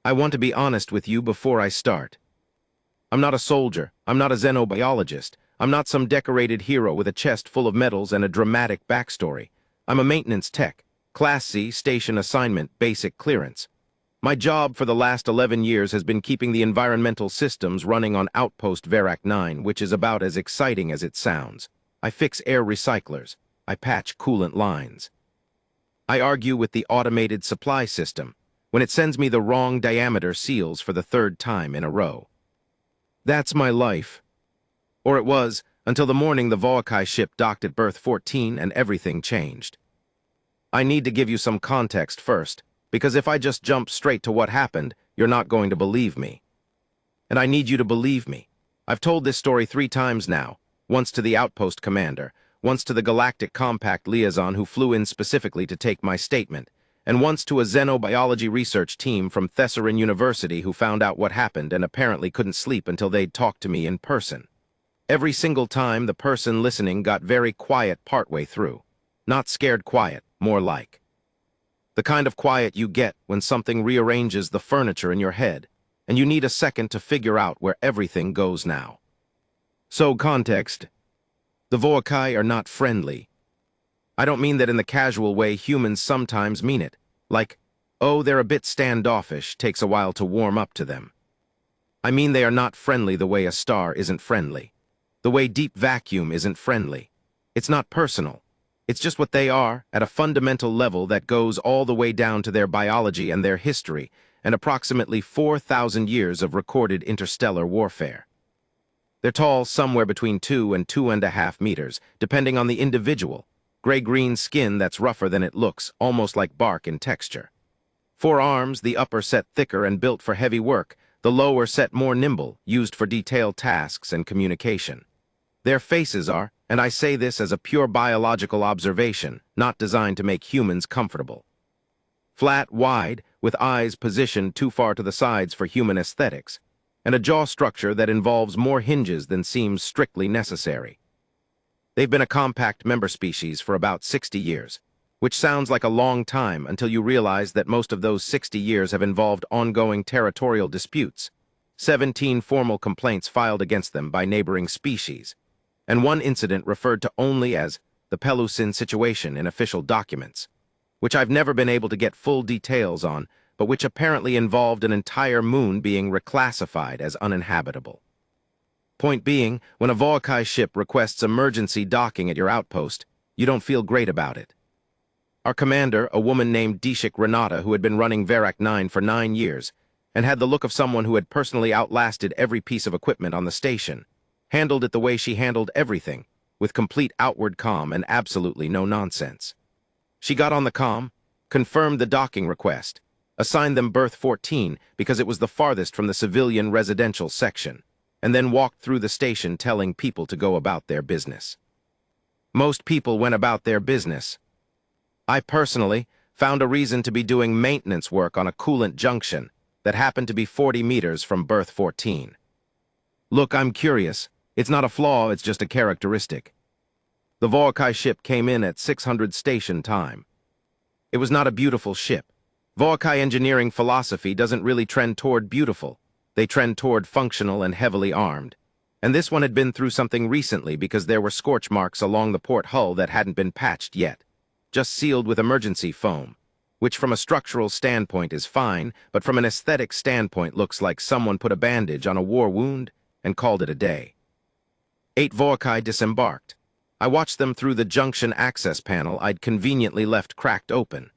I want to be honest with you before I start. I'm not a soldier. I'm not a xenobiologist. I'm not some decorated hero with a chest full of medals and a dramatic backstory. I'm a maintenance tech. Class C, station assignment, basic clearance. My job for the last 11 years has been keeping the environmental systems running on Outpost Verac 9, which is about as exciting as it sounds. I fix air recyclers. I patch coolant lines. I argue with the automated supply system when it sends me the wrong diameter seals for the third time in a row. That's my life. Or it was, until the morning the Volkai ship docked at berth 14 and everything changed. I need to give you some context first, because if I just jump straight to what happened, you're not going to believe me. And I need you to believe me. I've told this story 3 times now, once to the outpost commander, once to the Galactic Compact liaison who flew in specifically to take my statement, and once to a xenobiology research team from Thessalon University who found out what happened and apparently couldn't sleep until they'd talked to me in person. Every single time, the person listening got very quiet partway through. Not scared quiet, more like the kind of quiet you get when something rearranges the furniture in your head, and you need a second to figure out where everything goes now. So, context. The Volkai are not friendly. I don't mean that in the casual way humans sometimes mean it, like, oh, they're a bit standoffish, takes a while to warm up to them. I mean they are not friendly the way a star isn't friendly. The way deep vacuum isn't friendly. It's not personal. It's just what they are, at a fundamental level that goes all the way down to their biology and their history, and approximately 4,000 years of recorded interstellar warfare. They're tall somewhere between 2 and 2.5 meters, depending on the individual. Gray-green skin that's rougher than it looks, almost like bark in texture. 4 arms, the upper set thicker and built for heavy work, the lower set more nimble, used for detailed tasks and communication. Their faces are, and I say this as a pure biological observation, not designed to make humans comfortable. Flat, wide, with eyes positioned too far to the sides for human aesthetics, and a jaw structure that involves more hinges than seems strictly necessary. They've been a compact member species for about 60 years, which sounds like a long time until you realize that most of those 60 years have involved ongoing territorial disputes, 17 formal complaints filed against them by neighboring species, and 1 incident referred to only as the Pelusin situation in official documents, which I've never been able to get full details on, but which apparently involved an entire moon being reclassified as uninhabitable. Point being, when a Volkai ship requests emergency docking at your outpost, you don't feel great about it. Our commander, a woman named Dishik Renata, who had been running Verac 9 for 9 years, and had the look of someone who had personally outlasted every piece of equipment on the station, handled it the way she handled everything, with complete outward calm and absolutely no nonsense. She got on the comm, confirmed the docking request, assigned them berth 14 because it was the farthest from the civilian residential section, and then walked through the station telling people to go about their business. Most people went about their business. I personally found a reason to be doing maintenance work on a coolant junction that happened to be 40 meters from berth 14. Look, I'm curious. It's not a flaw, it's just a characteristic. The Volkai ship came in at 600 station time. It was not a beautiful ship. Volkai engineering philosophy doesn't really trend toward beautiful. They trend toward functional and heavily armed. And this one had been through something recently because there were scorch marks along the port hull that hadn't been patched yet, just sealed with emergency foam, which from a structural standpoint is fine, but from an aesthetic standpoint looks like someone put a bandage on a war wound and called it a day. 8 Volkai disembarked. I watched them through the junction access panel I'd conveniently left cracked open.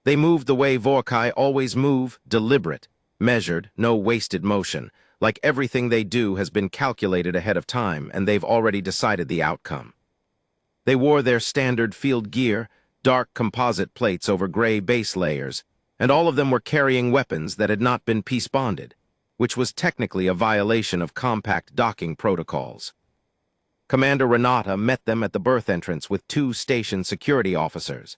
They moved the way Volkai always move, deliberate, measured, no wasted motion, like everything they do has been calculated ahead of time and they've already decided the outcome. They wore their standard field gear, dark composite plates over gray base layers, and all of them were carrying weapons that had not been peace-bonded, which was technically a violation of compact docking protocols. Commander Renata met them at the berth entrance with 2 station security officers.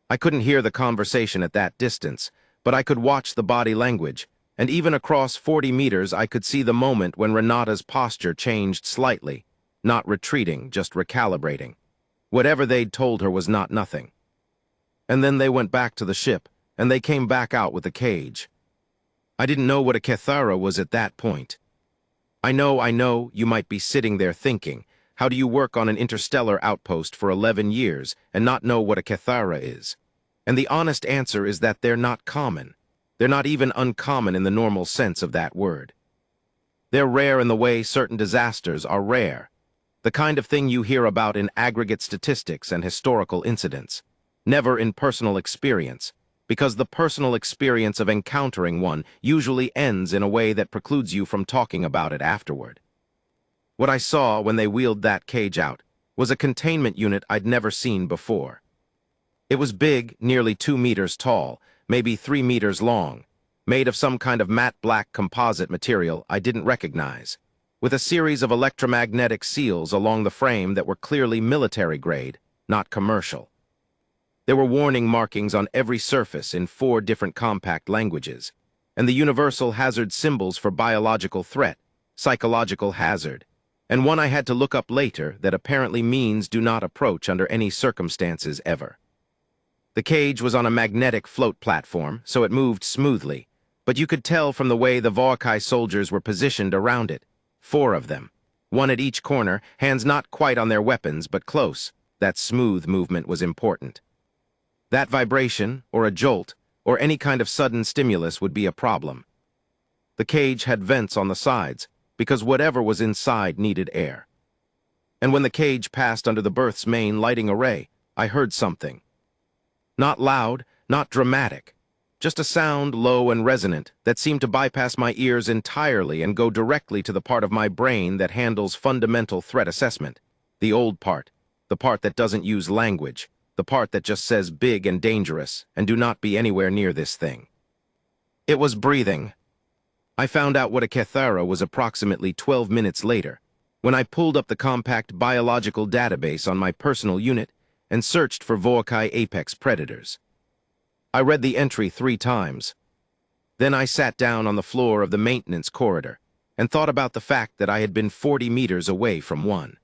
I couldn't hear the conversation at that distance, but I could watch the body language, and even across 40 meters I could see the moment when Renata's posture changed slightly, not retreating, just recalibrating. Whatever they'd told her was not nothing. And then they went back to the ship, and they came back out with the cage. I didn't know what a Kethara was at that point. I know, you might be sitting there thinking, how do you work on an interstellar outpost for 11 years and not know what a Kethara is? And the honest answer is that they're not common. They're not even uncommon in the normal sense of that word. They're rare in the way certain disasters are rare. The kind of thing you hear about in aggregate statistics and historical incidents, never in personal experience, because the personal experience of encountering one usually ends in a way that precludes you from talking about it afterward. What I saw when they wheeled that cage out was a containment unit I'd never seen before. It was big, nearly 2 meters tall, maybe 3 meters long, made of some kind of matte black composite material I didn't recognize, with a series of electromagnetic seals along the frame that were clearly military grade, not commercial. There were warning markings on every surface in 4 different compact languages, and the universal hazard symbols for biological threat, psychological hazard, and one I had to look up later that apparently means do not approach under any circumstances ever. The cage was on a magnetic float platform, so it moved smoothly, but you could tell from the way the Volkai soldiers were positioned around it, 4 of them, one at each corner, hands not quite on their weapons but close. That smooth movement was important. That vibration, or a jolt, or any kind of sudden stimulus would be a problem. The cage had vents on the sides, because whatever was inside needed air. And when the cage passed under the berth's main lighting array, I heard something. Not loud, not dramatic, just a sound low and resonant that seemed to bypass my ears entirely and go directly to the part of my brain that handles fundamental threat assessment, the old part, the part that doesn't use language, the part that just says big and dangerous and do not be anywhere near this thing. It was breathing. I found out what a Kethara was approximately 12 minutes later, when I pulled up the compact biological database on my personal unit and searched for Volkai apex predators. I read the entry 3 times. Then I sat down on the floor of the maintenance corridor and thought about the fact that I had been 40 meters away from one.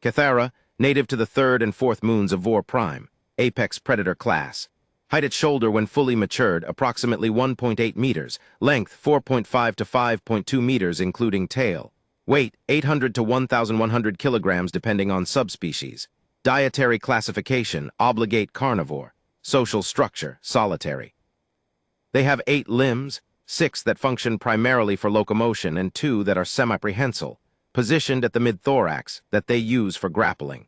Kethara, native to the 3rd and 4th moons of Vor Prime, apex predator class. Height at shoulder when fully matured, approximately 1.8 meters. Length, 4.5 to 5.2 meters including tail. Weight, 800 to 1,100 kilograms depending on subspecies. Dietary classification, obligate carnivore. Social structure, solitary. They have 8 limbs, 6 that function primarily for locomotion and 2 that are semi-prehensile, positioned at the mid-thorax that they use for grappling.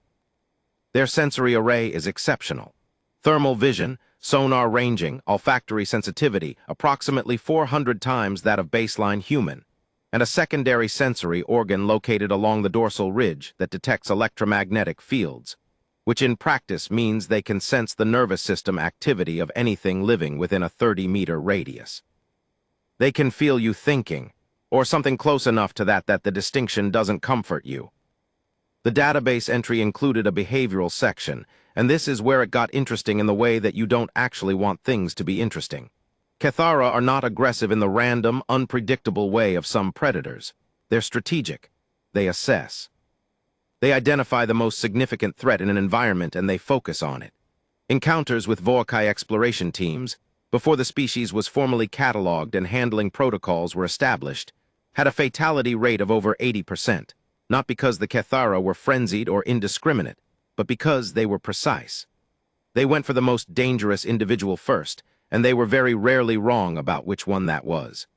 Their sensory array is exceptional. Thermal vision, sonar ranging, olfactory sensitivity, approximately 400 times that of baseline human, and a secondary sensory organ located along the dorsal ridge that detects electromagnetic fields, which in practice means they can sense the nervous system activity of anything living within a 30-meter radius. They can feel you thinking, or something close enough to that the distinction doesn't comfort you. The database entry included a behavioral section, and this is where it got interesting in the way that you don't actually want things to be interesting. Kethara are not aggressive in the random, unpredictable way of some predators. They're strategic. They assess. They identify the most significant threat in an environment and they focus on it. Encounters with Volkai exploration teams, before the species was formally cataloged and handling protocols were established, had a fatality rate of over 80%, not because the Kethara were frenzied or indiscriminate, but because they were precise. They went for the most dangerous individual first, and they were very rarely wrong about which one that was.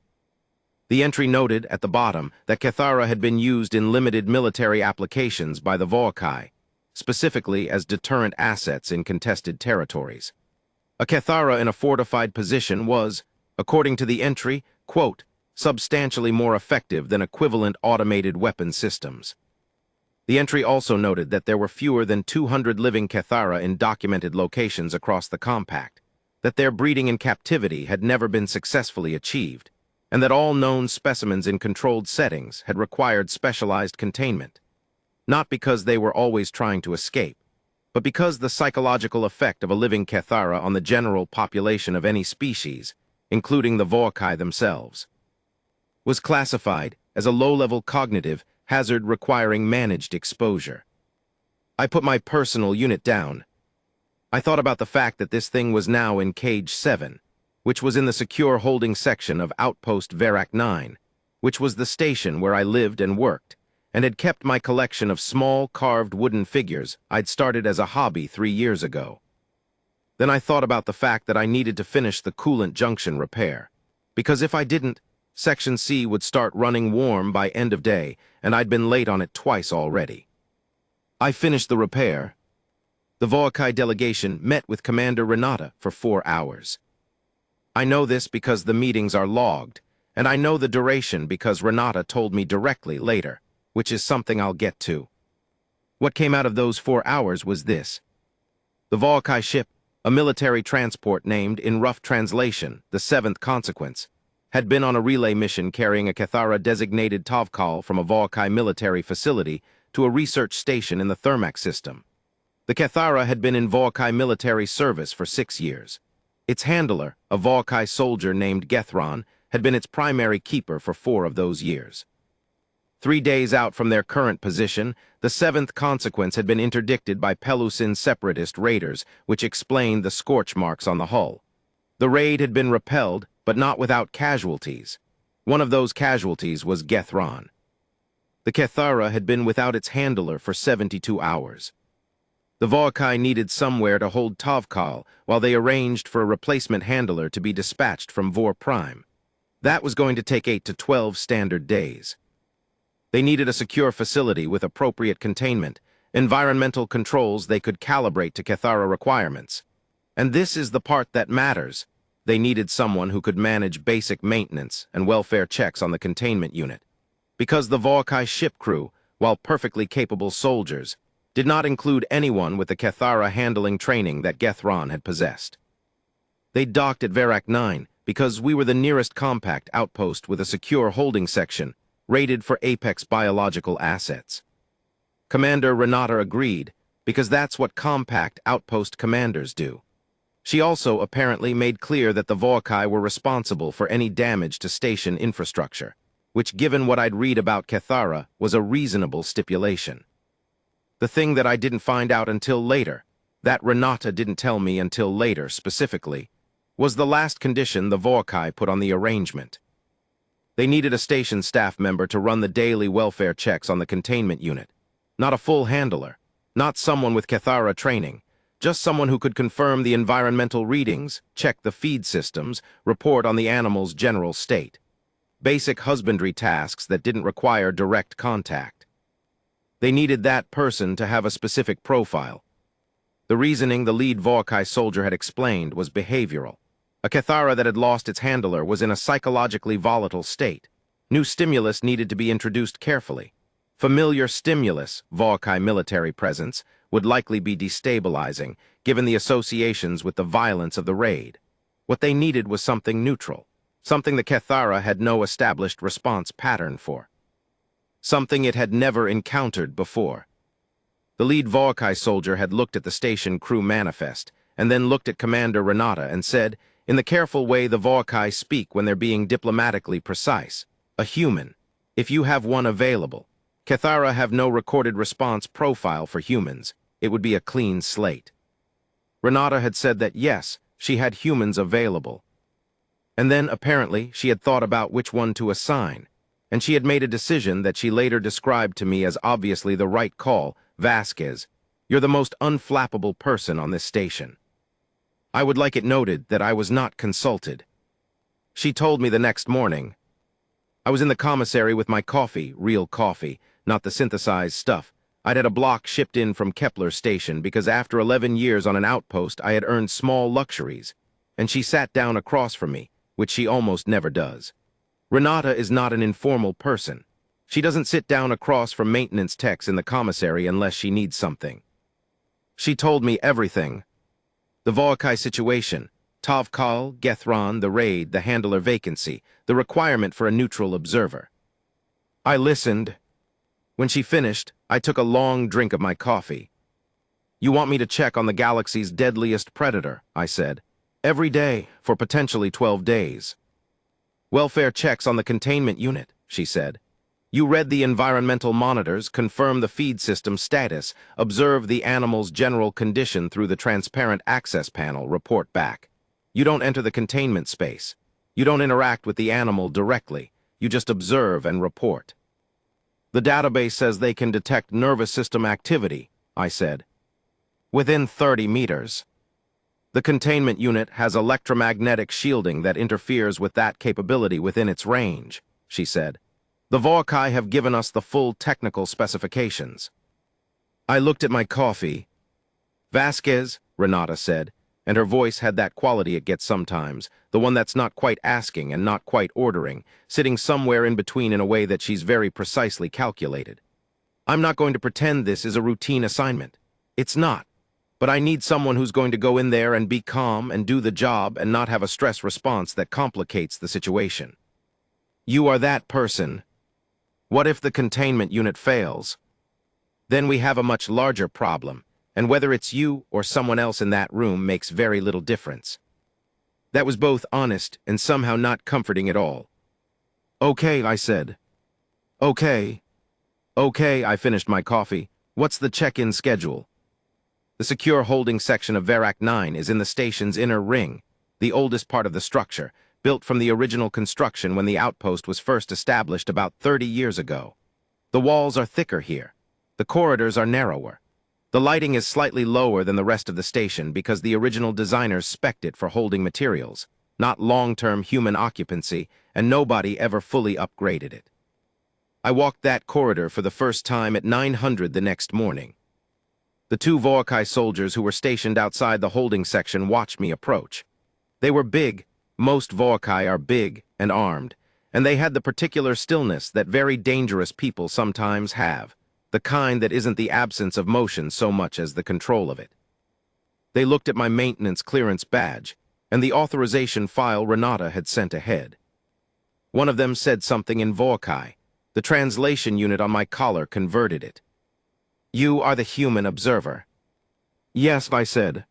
The entry noted at the bottom that Kethara had been used in limited military applications by the Volkai, specifically as deterrent assets in contested territories. A Kethara in a fortified position was, according to the entry, quote, substantially more effective than equivalent automated weapon systems. The entry also noted that there were fewer than 200 living Kethara in documented locations across the compact, that their breeding in captivity had never been successfully achieved, and that all known specimens in controlled settings had required specialized containment, not because they were always trying to escape, but because the psychological effect of a living Kethara on the general population of any species, including the Volkai themselves, was classified as a low-level cognitive hazard requiring managed exposure. I put my personal unit down. I thought about the fact that this thing was now in Cage 7, which was in the secure holding section of Outpost Verak 9, which was the station where I lived and worked, and had kept my collection of small, carved wooden figures I'd started as a hobby 3 years ago. Then I thought about the fact that I needed to finish the coolant junction repair, because if I didn't, Section C would start running warm by end of day, and I'd been late on it twice already. I finished the repair. The Volkai delegation met with Commander Renata for 4 hours. I know this because the meetings are logged, and I know the duration because Renata told me directly later, which is something I'll get to. What came out of those 4 hours was this. The Volkai ship, a military transport named, in rough translation, the Seventh Consequence, had been on a relay mission carrying a Cathara-designated Tovkal from a Volkai military facility to a research station in the Thermax system. The Cathara had been in Volkai military service for 6 years. Its handler, a Volkai soldier named Gethron, had been its primary keeper for 4 of those years. 3 days out from their current position, the Seventh Consequence had been interdicted by Pelusin separatist raiders, which explained the scorch marks on the hull. The raid had been repelled, but not without casualties. One of those casualties was Gethron. The Cathara had been without its handler for 72 hours. The Volkai needed somewhere to hold Tovkal while they arranged for a replacement handler to be dispatched from Vor Prime. That was going to take 8 to 12 standard days. They needed a secure facility with appropriate containment, environmental controls they could calibrate to Cathara requirements. And this is the part that matters. They needed someone who could manage basic maintenance and welfare checks on the containment unit. Because the Volkai ship crew, while perfectly capable soldiers, did not include anyone with the Cathara handling training that Gethron had possessed. They docked at Verak 9 because we were the nearest compact outpost with a secure holding section rated for Apex biological assets. Commander Renata agreed, because that's what compact outpost commanders do. She also apparently made clear that the Volkai were responsible for any damage to station infrastructure, which, given what I'd read about Cathara, was a reasonable stipulation. The thing that I didn't find out until later, that Renata didn't tell me until later specifically, was the last condition the Volkai put on the arrangement. They needed a station staff member to run the daily welfare checks on the containment unit. Not a full handler, not someone with Cathara training, just someone who could confirm the environmental readings, check the feed systems, report on the animal's general state. Basic husbandry tasks that didn't require direct contact. They needed that person to have a specific profile. The reasoning the lead Volkai soldier had explained was behavioral. A Cathara that had lost its handler was in a psychologically volatile state. New stimulus needed to be introduced carefully. Familiar stimulus, Volkai military presence, would likely be destabilizing, given the associations with the violence of the raid. What they needed was something neutral, something the Cathara had no established response pattern for. Something it had never encountered before. The lead Volkai soldier had looked at the station crew manifest, and then looked at Commander Renata and said, in the careful way the Volkai speak when they're being diplomatically precise, a human, if you have one available. Cathara have no recorded response profile for humans. It would be a clean slate. Renata had said that yes, she had humans available. And then, apparently, she had thought about which one to assign, and she had made a decision that she later described to me as obviously the right call. Vasquez, you're the most unflappable person on this station. I would like it noted that I was not consulted. She told me the next morning. I was in the commissary with my coffee, real coffee, not the synthesized stuff. I'd had a block shipped in from Kepler Station because after 11 years on an outpost I had earned small luxuries, and she sat down across from me, which she almost never does. Renata is not an informal person. She doesn't sit down across from maintenance techs in the commissary unless she needs something. She told me everything. The Volkai situation, Tovkal, Gethron, the raid, the handler vacancy, the requirement for a neutral observer. I listened. When she finished, I took a long drink of my coffee. You want me to check on the galaxy's deadliest predator, I said. Every day, for potentially 12 days. Welfare checks on the containment unit, she said. You read the environmental monitors, confirm the feed system status, observe the animal's general condition through the transparent access panel, report back. You don't enter the containment space. You don't interact with the animal directly. You just observe and report. The database says they can detect nervous system activity, I said. Within 30 meters. The containment unit has electromagnetic shielding that interferes with that capability within its range, she said. The Vorkai have given us the full technical specifications. I looked at my coffee. Vasquez, Renata said, and her voice had that quality it gets sometimes, the one that's not quite asking and not quite ordering, sitting somewhere in between in a way that she's very precisely calculated. I'm not going to pretend this is a routine assignment. It's not. But I need someone who's going to go in there and be calm and do the job and not have a stress response that complicates the situation. You are that person. What if the containment unit fails? Then we have a much larger problem, and whether it's you or someone else in that room makes very little difference. That was both honest and somehow not comforting at all. Okay, I said. Okay. Okay, I finished my coffee. What's the check-in schedule? The secure holding section of Verac 9 is in the station's inner ring, the oldest part of the structure, built from the original construction when the outpost was first established about 30 years ago. The walls are thicker here. The corridors are narrower. The lighting is slightly lower than the rest of the station because the original designers spec'd it for holding materials, not long-term human occupancy, and nobody ever fully upgraded it. I walked that corridor for the first time at 900 the next morning. The two Vorkai soldiers who were stationed outside the holding section watched me approach. They were big, most Vorkai are big and armed, and they had the particular stillness that very dangerous people sometimes have, the kind that isn't the absence of motion so much as the control of it. They looked at my maintenance clearance badge and the authorization file Renata had sent ahead. One of them said something in Vorkai. The translation unit on my collar converted it. You are the human observer. Yes, I said.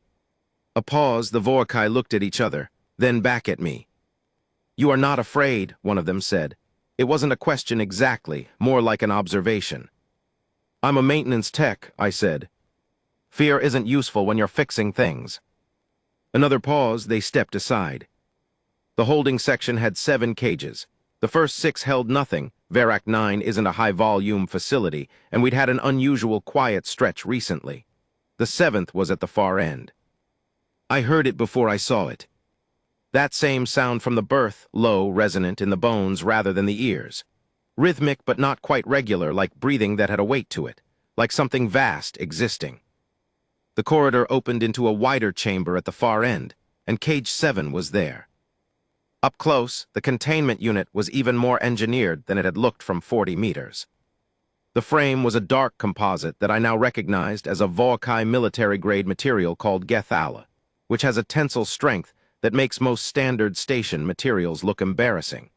A pause, the Vorkai looked at each other, then back at me. You are not afraid, one of them said. It wasn't a question exactly, more like an observation. I'm a maintenance tech, I said. Fear isn't useful when you're fixing things. Another pause, they stepped aside. The holding section had 7 cages. The first 6 held nothing. Verac 9 isn't a high-volume facility, and we'd had an unusual quiet stretch recently. The 7th was at the far end. I heard it before I saw it. That same sound from the berth, low, resonant in the bones rather than the ears. Rhythmic but not quite regular, like breathing that had a weight to it, like something vast existing. The corridor opened into a wider chamber at the far end, and cage 7 was there. Up close, the containment unit was even more engineered than it had looked from 40 meters. The frame was a dark composite that I now recognized as a Vorkai military-grade material called Gethala, which has a tensile strength that makes most standard station materials look embarrassing.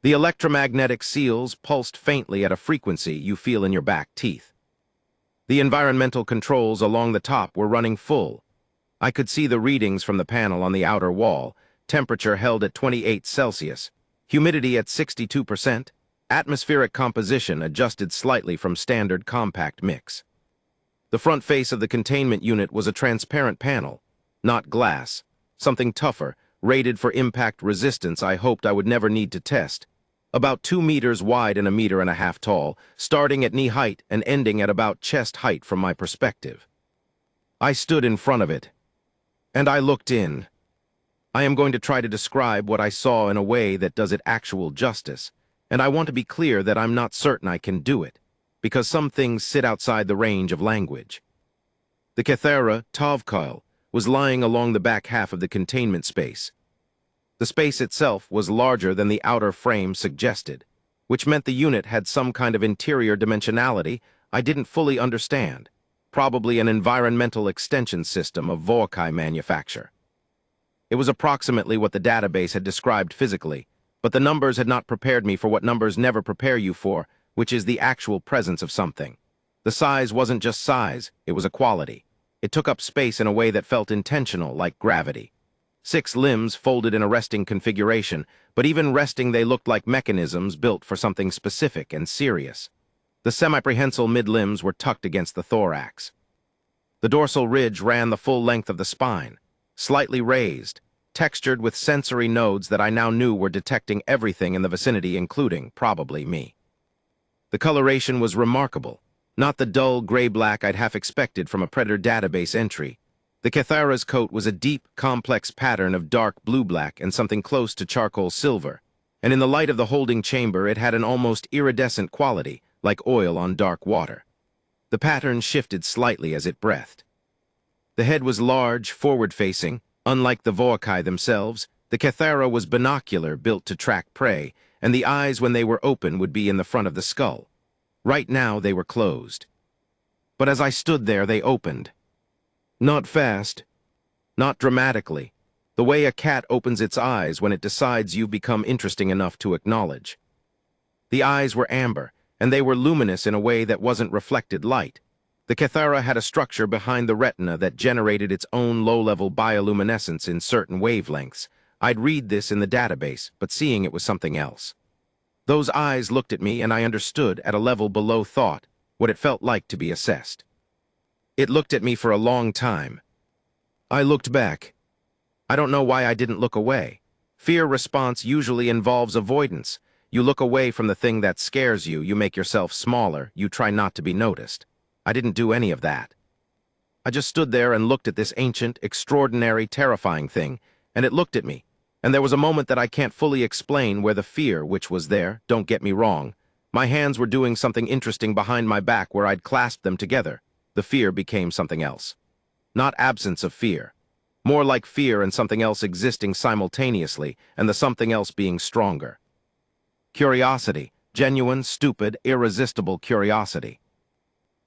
The electromagnetic seals pulsed faintly at a frequency you feel in your back teeth. The environmental controls along the top were running full. I could see the readings from the panel on the outer wall, temperature held at 28 Celsius, humidity at 62%, atmospheric composition adjusted slightly from standard compact mix. The front face of the containment unit was a transparent panel, not glass, something tougher, rated for impact resistance I hoped I would never need to test. About 2 meters wide and 1.5 meters tall, starting at knee height and ending at about chest height from my perspective. I stood in front of it, and I looked in. I am going to try to describe what I saw in a way that does it actual justice, and I want to be clear that I'm not certain I can do it, because some things sit outside the range of language. The Kethera, Tovkoil, was lying along the back half of the containment space. The space itself was larger than the outer frame suggested, which meant the unit had some kind of interior dimensionality I didn't fully understand, probably an environmental extension system of Vorkai manufacture. It was approximately what the database had described physically, but the numbers had not prepared me for what numbers never prepare you for, which is the actual presence of something. The size wasn't just size, it was a quality. It took up space in a way that felt intentional, like gravity. 6 limbs folded in a resting configuration, but even resting they looked like mechanisms built for something specific and serious. The semi-prehensile mid-limbs were tucked against the thorax. The dorsal ridge ran the full length of the spine, slightly raised, textured with sensory nodes that I now knew were detecting everything in the vicinity, including, probably, me. The coloration was remarkable, not the dull gray-black I'd half expected from a Predator database entry. The Cathara's coat was a deep, complex pattern of dark blue-black and something close to charcoal silver, and in the light of the holding chamber it had an almost iridescent quality, like oil on dark water. The pattern shifted slightly as it breathed. The head was large, forward-facing. Unlike the Voakai themselves, the Cathara was binocular, built to track prey, and the eyes, when they were open, would be in the front of the skull. Right now, they were closed. But as I stood there, they opened. Not fast. Not dramatically. The way a cat opens its eyes when it decides you've become interesting enough to acknowledge. The eyes were amber, and they were luminous in a way that wasn't reflected light. The Cathara had a structure behind the retina that generated its own low-level bioluminescence in certain wavelengths. I'd read this in the database, but seeing it was something else. Those eyes looked at me, and I understood, at a level below thought, what it felt like to be assessed. It looked at me for a long time. I looked back. I don't know why I didn't look away. Fear response usually involves avoidance. You look away from the thing that scares you, you make yourself smaller, you try not to be noticed. I didn't do any of that. I just stood there and looked at this ancient, extraordinary, terrifying thing, and it looked at me. And there was a moment that I can't fully explain where the fear, which was there, don't get me wrong. My hands were doing something interesting behind my back where I'd clasped them together. The fear became something else. Not absence of fear. More like fear and something else existing simultaneously, and the something else being stronger. Curiosity. Genuine, stupid, irresistible curiosity.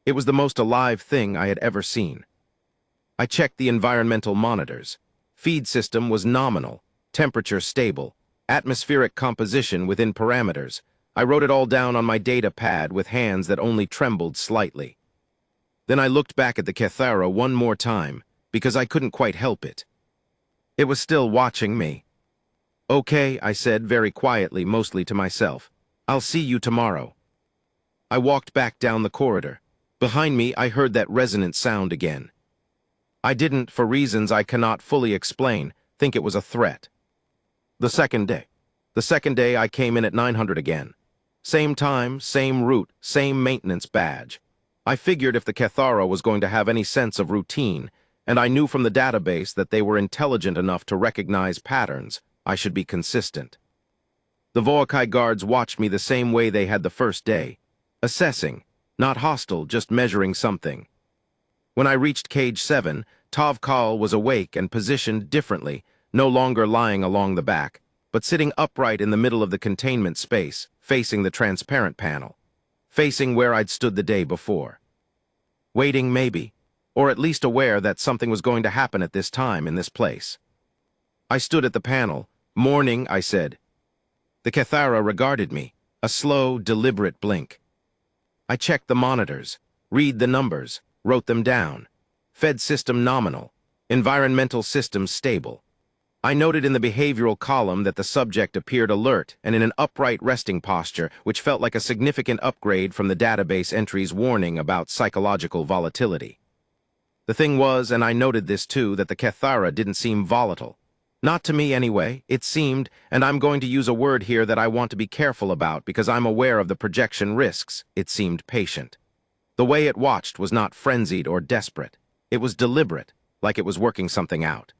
It was the most alive thing I had ever seen. I checked the environmental monitors. Feed system was nominal, temperature stable, atmospheric composition within parameters. I wrote it all down on my data pad with hands that only trembled slightly. Then I looked back at the Cathara one more time, because I couldn't quite help it. It was still watching me. "Okay," I said very quietly, mostly to myself. "I'll see you tomorrow." I walked back down the corridor. Behind me, I heard that resonant sound again. I didn't, for reasons I cannot fully explain, think it was a threat. The second day I came in at 900 again. Same time, same route, same maintenance badge. I figured if the Cathara was going to have any sense of routine, and I knew from the database that they were intelligent enough to recognize patterns, I should be consistent. The Voakai guards watched me the same way they had the first day, assessing. Not hostile, just measuring something. When I reached Cage 7, Tovkal was awake and positioned differently, no longer lying along the back, but sitting upright in the middle of the containment space, facing the transparent panel, facing where I'd stood the day before. Waiting, maybe, or at least aware that something was going to happen at this time in this place. I stood at the panel. "Morning," I said. The Cathara regarded me, a slow, deliberate blink. I checked the monitors, read the numbers, wrote them down. Fed system nominal, environmental system stable. I noted in the behavioral column that the subject appeared alert and in an upright resting posture, which felt like a significant upgrade from the database entry's warning about psychological volatility. The thing was, and I noted this too, that the Cathara didn't seem volatile. Not to me anyway, it seemed, and I'm going to use a word here that I want to be careful about because I'm aware of the projection risks, it seemed patient. The way it watched was not frenzied or desperate. It was deliberate, like it was working something out.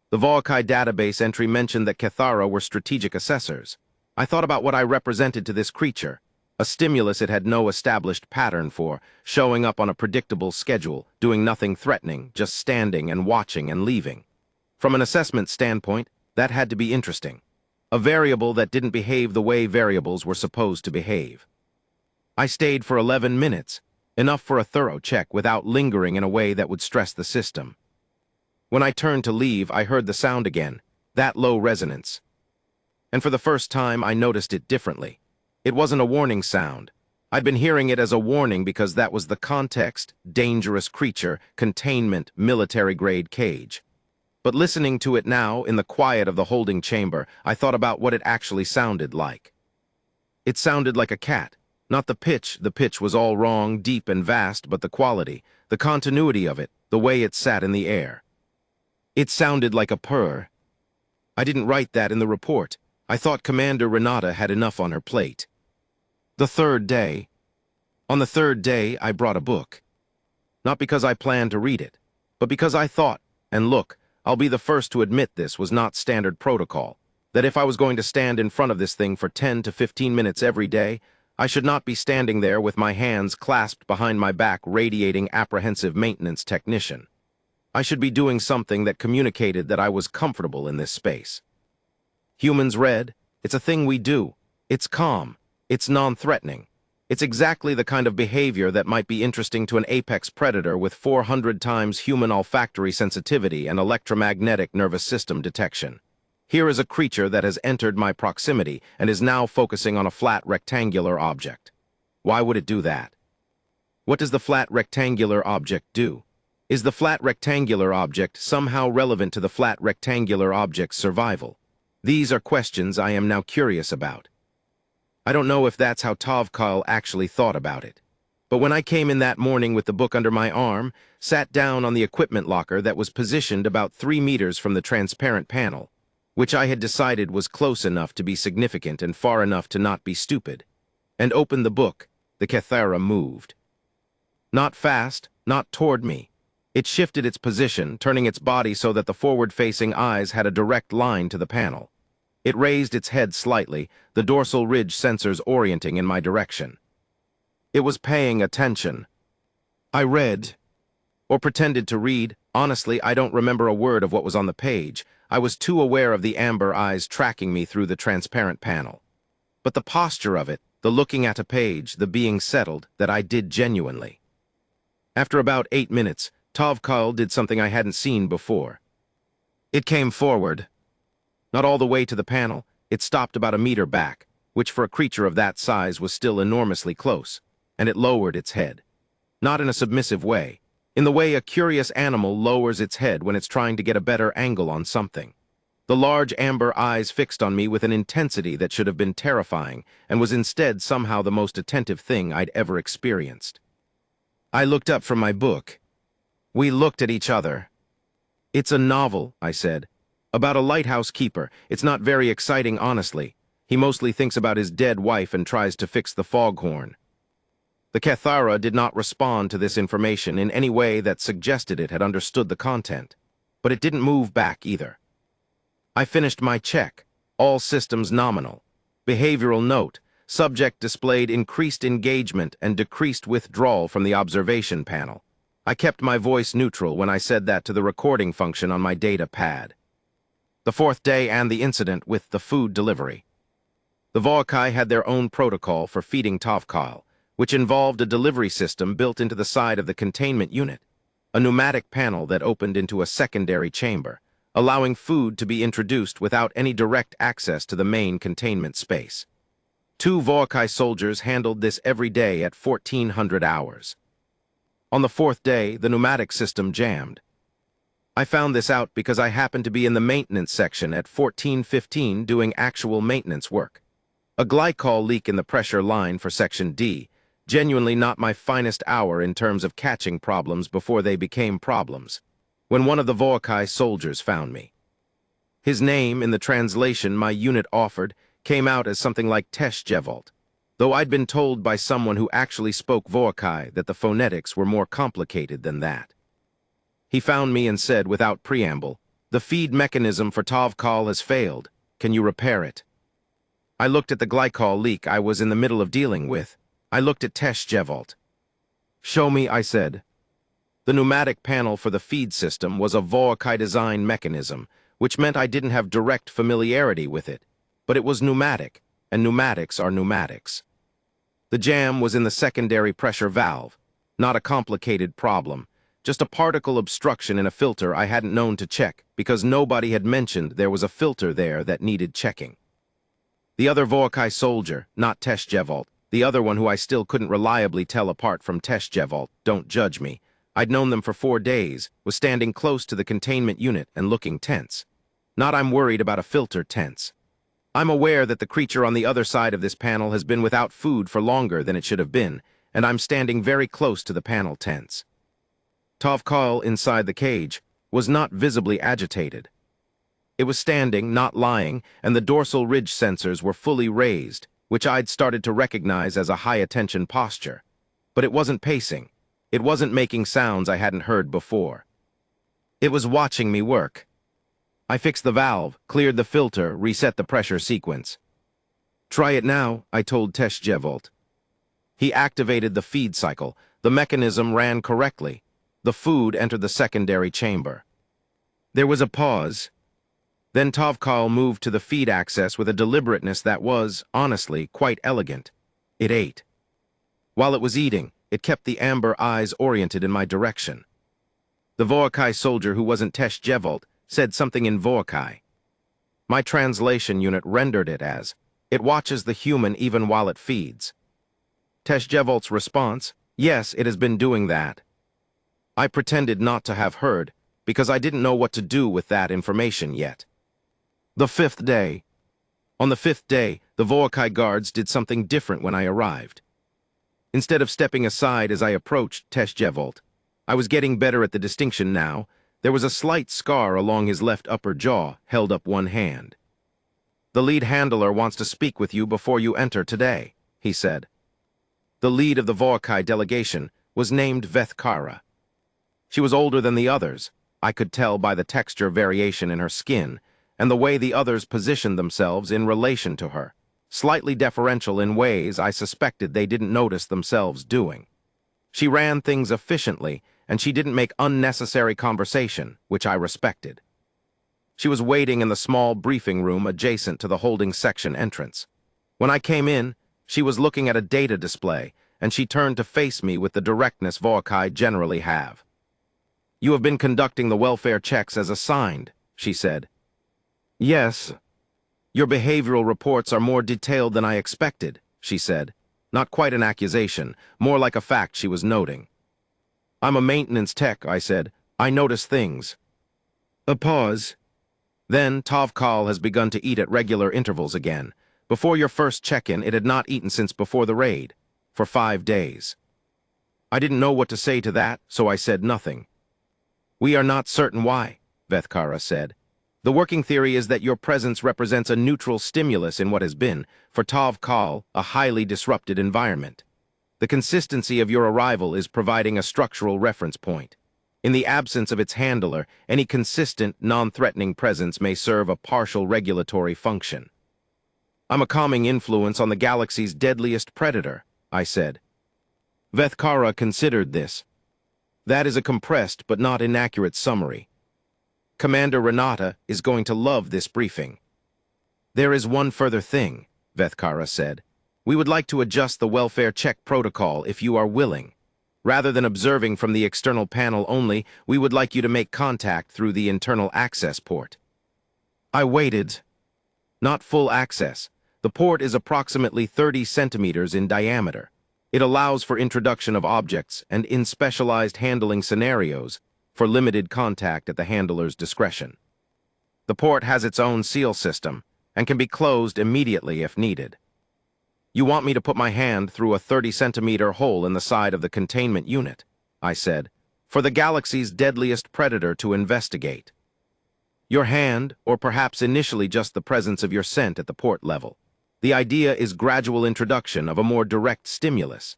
The Voakai database entry mentioned that Cathara were strategic assessors. I thought about what I represented to this creature, a stimulus it had no established pattern for, showing up on a predictable schedule, doing nothing threatening, just standing and watching and leaving. From an assessment standpoint, that had to be interesting. A variable that didn't behave the way variables were supposed to behave. I stayed for 11 minutes, enough for a thorough check without lingering in a way that would stress the system. When I turned to leave, I heard the sound again, that low resonance. And for the first time, I noticed it differently. It wasn't a warning sound. I'd been hearing it as a warning because that was the context, dangerous creature, containment, military-grade cage. But listening to it now, in the quiet of the holding chamber, I thought about what it actually sounded like. It sounded like a cat. Not the pitch was all wrong, deep and vast, but the quality, the continuity of it, the way it sat in the air. It sounded like a purr, I didn't write that in the report. I thought Commander Renata had enough on her plate. The third day. On the third day, I brought a book. Not because I planned to read it, but because I thought, and look, I'll be the first to admit this was not standard protocol, that if I was going to stand in front of this thing for 10 to 15 minutes every day, I should not be standing there with my hands clasped behind my back radiating apprehensive maintenance technician. I should be doing something that communicated that I was comfortable in this space. Humans read, it's a thing we do. It's calm. It's non-threatening. It's exactly the kind of behavior that might be interesting to an apex predator with 400 times human olfactory sensitivity and electromagnetic nervous system detection. Here is a creature that has entered my proximity and is now focusing on a flat rectangular object. Why would it do that? What does the flat rectangular object do? Is the flat rectangular object somehow relevant to the flat rectangular object's survival? These are questions I am now curious about. I don't know if that's how Tovkal actually thought about it. But when I came in that morning with the book under my arm, sat down on the equipment locker that was positioned about 3 meters from the transparent panel, which I had decided was close enough to be significant and far enough to not be stupid, and opened the book, the Kethara moved. Not fast, not toward me. It shifted its position, turning its body so that the forward-facing eyes had a direct line to the panel. It raised its head slightly, the dorsal ridge sensors orienting in my direction. It was paying attention. I read, or pretended to read. Honestly, I don't remember a word of what was on the page. I was too aware of the amber eyes tracking me through the transparent panel. But the posture of it, the looking at a page, the being settled, that I did genuinely. After about 8 minutes, Tovkal did something I hadn't seen before. It came forward. Not all the way to the panel, it stopped about a meter back, which for a creature of that size was still enormously close, and it lowered its head. Not in a submissive way, in the way a curious animal lowers its head when it's trying to get a better angle on something. The large amber eyes fixed on me with an intensity that should have been terrifying and was instead somehow the most attentive thing I'd ever experienced. I looked up from my book. We looked at each other. It's a novel, I said. About a lighthouse keeper. It's not very exciting, honestly. He mostly thinks about his dead wife and tries to fix the foghorn. The Kethara did not respond to this information in any way that suggested it had understood the content, but it didn't move back either. I finished my check. All systems nominal. Behavioral note. Subject displayed increased engagement and decreased withdrawal from the observation panel. I kept my voice neutral when I said that to the recording function on my data pad. The fourth day and the incident with the food delivery. The Vokai had their own protocol for feeding Tovkal, which involved a delivery system built into the side of the containment unit, a pneumatic panel that opened into a secondary chamber, allowing food to be introduced without any direct access to the main containment space. 2 Vokai soldiers handled this every day at 1400 hours. On the 4th day, the pneumatic system jammed. I found this out because I happened to be in the maintenance section at 1415 doing actual maintenance work. A glycol leak in the pressure line for Section D, genuinely not my finest hour in terms of catching problems before they became problems, when one of the Vokai soldiers found me. His name, in the translation my unit offered, came out as something like Teshjevolt, though I'd been told by someone who actually spoke Vokai that the phonetics were more complicated than that. He found me and said, without preamble, "The feed mechanism for Tovkal has failed. Can you repair it?" I looked at the glycol leak I was in the middle of dealing with. I looked at Teshjevolt. "Show me," I said. The pneumatic panel for the feed system was a Vokai design mechanism, which meant I didn't have direct familiarity with it, but it was pneumatic, and pneumatics are pneumatics. The jam was in the secondary pressure valve, not a complicated problem, just a particle obstruction in a filter I hadn't known to check because nobody had mentioned there was a filter there that needed checking. The other Vokai soldier, not Teshjevolt, the other one who I still couldn't reliably tell apart from Teshjevolt, don't judge me, I'd known them for 4 days, was standing close to the containment unit and looking tense. Not I'm worried about a filter tense. I'm aware that the creature on the other side of this panel has been without food for longer than it should have been, and I'm standing very close to the panel tense. Tovkal inside the cage was not visibly agitated. It was standing, not lying, and the dorsal ridge sensors were fully raised, which I'd started to recognize as a high-attention posture. But it wasn't pacing. It wasn't making sounds I hadn't heard before. It was watching me work. I fixed the valve, cleared the filter, reset the pressure sequence. "Try it now," I told Teshjevolt. He activated the feed cycle. The mechanism ran correctly. The food entered the secondary chamber. There was a pause. Then Tovkal moved to the feed access with a deliberateness that was, honestly, quite elegant. It ate. While it was eating, it kept the amber eyes oriented in my direction. The Voakai soldier who wasn't Teshjevolt said something in Voakai. My translation unit rendered it as, "It watches the human even while it feeds." Teshjevolt's response, "Yes, it has been doing that." I pretended not to have heard, because I didn't know what to do with that information yet. The 5th day. On the 5th day, the Voakai guards did something different when I arrived. Instead of stepping aside as I approached Teshjevolt, I was getting better at the distinction now. There was a slight scar along his left upper jaw, held up one hand. "The lead handler wants to speak with you before you enter today," he said. The lead of the Voakai delegation was named Vethkara. She was older than the others. I could tell by the texture variation in her skin, and the way the others positioned themselves in relation to her, slightly deferential in ways I suspected they didn't notice themselves doing. She ran things efficiently, and she didn't make unnecessary conversation, which I respected. She was waiting in the small briefing room adjacent to the holding section entrance. When I came in, she was looking at a data display, and she turned to face me with the directness Voakai generally have. "You have been conducting the welfare checks as assigned," she said. "Yes. Your behavioral reports are more detailed than I expected," she said. Not quite an accusation, more like a fact she was noting. "I'm a maintenance tech," I said. "I notice things." A pause. Then Tovkal has begun to eat at regular intervals again. Before your first check-in, it had not eaten since before the raid, for 5 days. I didn't know what to say to that, so I said nothing. "We are not certain why," Vethkara said. "The working theory is that your presence represents a neutral stimulus in what has been, for Tovkal, a highly disrupted environment. The consistency of your arrival is providing a structural reference point. In the absence of its handler, any consistent, non-threatening presence may serve a partial regulatory function." "I'm a calming influence on the galaxy's deadliest predator," I said. Vethkara considered this. "That is a compressed but not inaccurate summary. Commander Renata is going to love this briefing." "There is one further thing," Vethkara said. "We would like to adjust the welfare check protocol if you are willing. Rather than observing from the external panel only, we would like you to make contact through the internal access port." I waited. Not full access. The port is approximately 30 centimeters in diameter. It allows for introduction of objects and, in specialized handling scenarios, for limited contact at the handler's discretion. The port has its own seal system and can be closed immediately if needed. "You want me to put my hand through a 30-centimeter hole in the side of the containment unit," I said, "for the galaxy's deadliest predator to investigate. Your hand, or perhaps initially just the presence of your scent at the port level. The idea is gradual introduction of a more direct stimulus.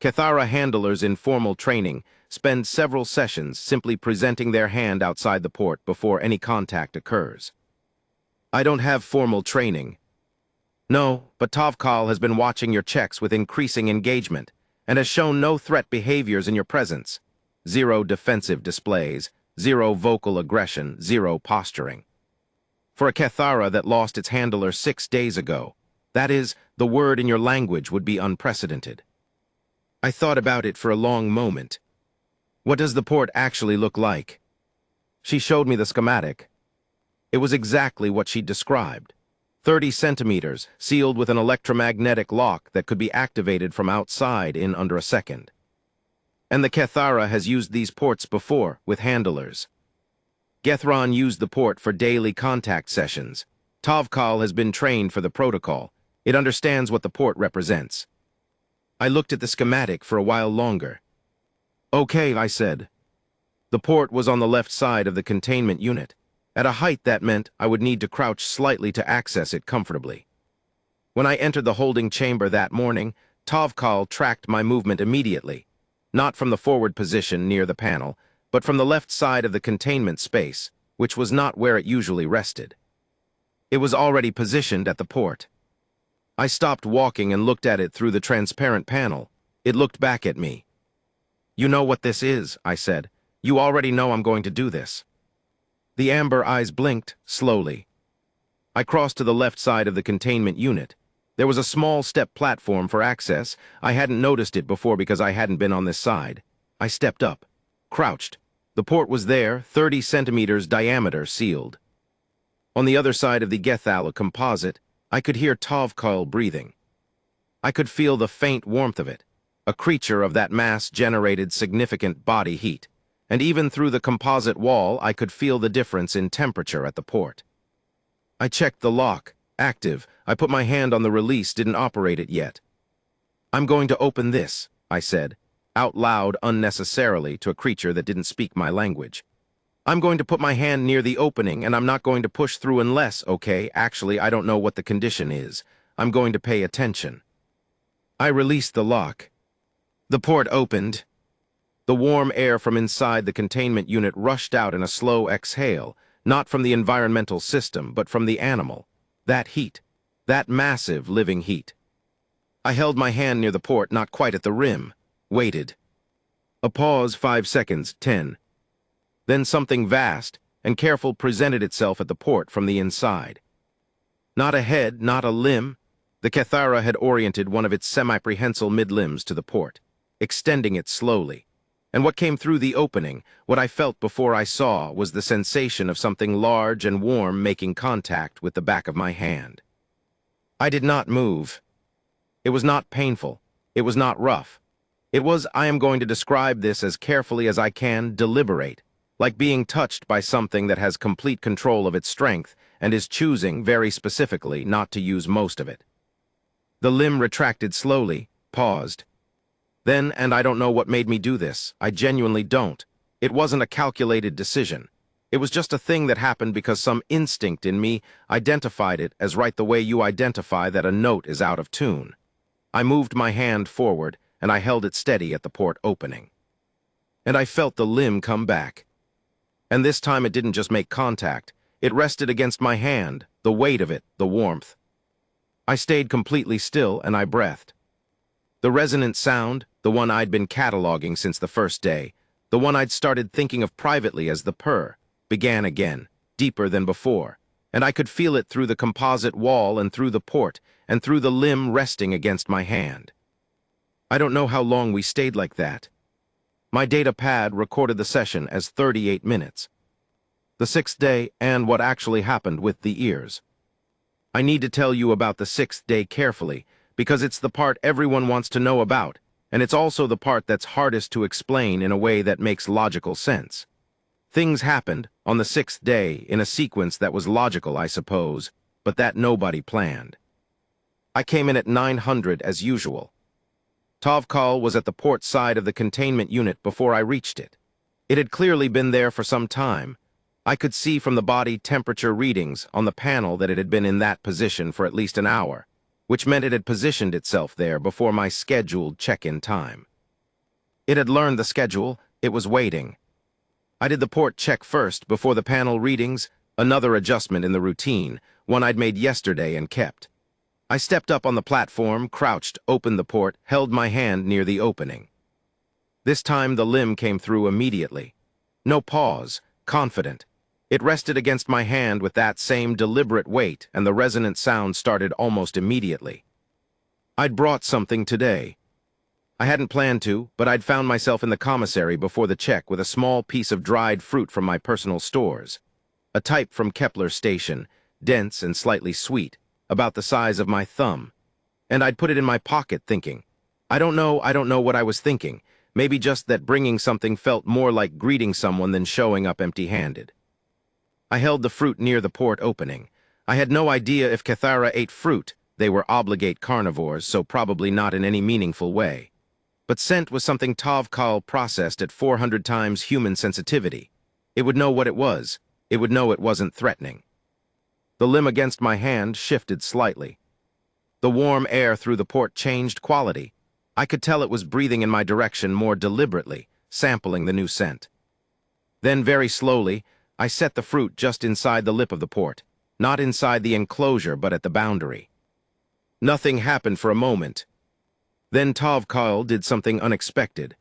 Cathara handlers in formal training spend several sessions simply presenting their hand outside the port before any contact occurs." "I don't have formal training." "No, but Tovkal has been watching your checks with increasing engagement and has shown no threat behaviors in your presence. 0 defensive displays, 0 vocal aggression, 0 posturing. For a Cathara that lost its handler 6 days ago, that is, the word in your language would be unprecedented." I thought about it for a long moment. "What does the port actually look like?" She showed me the schematic. It was exactly what she'd described. 30 centimeters, sealed with an electromagnetic lock that could be activated from outside in under a second. And the Cathara has used these ports before, with handlers. Gethron used the port for daily contact sessions. Tovkal has been trained for the protocol. It understands what the port represents. I looked at the schematic for a while longer. "Okay," I said. The port was on the left side of the containment unit. At a height that meant I would need to crouch slightly to access it comfortably. When I entered the holding chamber that morning, Tovkal tracked my movement immediately, not from the forward position near the panel, but from the left side of the containment space, which was not where it usually rested. It was already positioned at the port. I stopped walking and looked at it through the transparent panel. It looked back at me. "You know what this is," I said. "You already know I'm going to do this." The amber eyes blinked, slowly. I crossed to the left side of the containment unit. There was a small step platform for access. I hadn't noticed it before because I hadn't been on this side. I stepped up, crouched. The port was there, 30 centimeters diameter, sealed. On the other side of the Gethala composite, I could hear Tovkal breathing. I could feel the faint warmth of it. A creature of that mass generated significant body heat, and even through the composite wall I could feel the difference in temperature at the port. I checked the lock, active. I put my hand on the release, didn't operate it yet. "I'm going to open this," I said, out loud unnecessarily to a creature that didn't speak my language. "I'm going to put my hand near the opening, and I'm not going to push through unless, okay, actually, I don't know what the condition is. I'm going to pay attention." I released the lock. The port opened. The warm air from inside the containment unit rushed out in a slow exhale, not from the environmental system, but from the animal. That heat. That massive living heat. I held my hand near the port, not quite at the rim. Waited. A pause, 5 seconds, 10. Then something vast and careful presented itself at the port from the inside. Not a head, not a limb. The Kethara had oriented one of its semi-prehensile mid-limbs to the port, extending it slowly. And what came through the opening, what I felt before I saw, was the sensation of something large and warm making contact with the back of my hand. I did not move. It was not painful. It was not rough. It was, I am going to describe this as carefully as I can, deliberate, like being touched by something that has complete control of its strength and is choosing, very specifically, not to use most of it. The limb retracted slowly, paused. Then, and I don't know what made me do this, I genuinely don't. It wasn't a calculated decision. It was just a thing that happened because some instinct in me identified it as right the way you identify that a note is out of tune. I moved my hand forward, and I held it steady at the port opening. And I felt the limb come back. And this time it didn't just make contact. It rested against my hand, the weight of it, the warmth. I stayed completely still, and I breathed. The resonant sound, the one I'd been cataloging since the first day, the one I'd started thinking of privately as the purr, began again, deeper than before, and I could feel it through the composite wall and through the port, and through the limb resting against my hand. I don't know how long we stayed like that. My data pad recorded the session as 38 minutes. The 6th day and what actually happened with the ears. I need to tell you about the 6th day carefully, because it's the part everyone wants to know about, and it's also the part that's hardest to explain in a way that makes logical sense. Things happened on the 6th day in a sequence that was logical, I suppose, but that nobody planned. I came in at 900 as usual. Tovkal was at the port side of the containment unit before I reached it. It had clearly been there for some time. I could see from the body temperature readings on the panel that it had been in that position for at least an hour, which meant it had positioned itself there before my scheduled check-in time. It had learned the schedule. It was waiting. I did the port check first before the panel readings, another adjustment in the routine, one I'd made yesterday and kept. I stepped up on the platform, crouched, opened the port, held my hand near the opening. This time the limb came through immediately. No pause, confident. It rested against my hand with that same deliberate weight, and the resonant sound started almost immediately. I'd brought something today. I hadn't planned to, but I'd found myself in the commissary before the check with a small piece of dried fruit from my personal stores. A type from Kepler Station, dense and slightly sweet, about the size of my thumb. And I'd put it in my pocket thinking. I don't know what I was thinking. Maybe just that bringing something felt more like greeting someone than showing up empty-handed. I held the fruit near the port opening. I had no idea if Kethara ate fruit. They were obligate carnivores, so probably not in any meaningful way. But scent was something Tovkal processed at 400 times human sensitivity. It would know what it was. it would know it wasn't threatening. The limb against my hand shifted slightly. The warm air through the port changed quality. I could tell it was breathing in my direction more deliberately, sampling the new scent. Then, very slowly, I set the fruit just inside the lip of the port, not inside the enclosure but at the boundary. Nothing happened for a moment. Then Tovkal did something unexpected.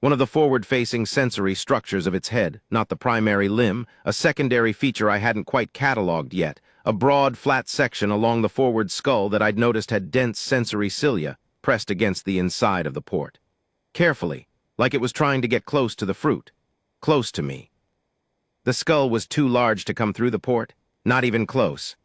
One of the forward-facing sensory structures of its head, not the primary limb, a secondary feature I hadn't quite cataloged yet, a broad, flat section along the forward skull that I'd noticed had dense sensory cilia pressed against the inside of the port. Carefully, like it was trying to get close to the fruit, close to me. The skull was too large to come through the port, not even close.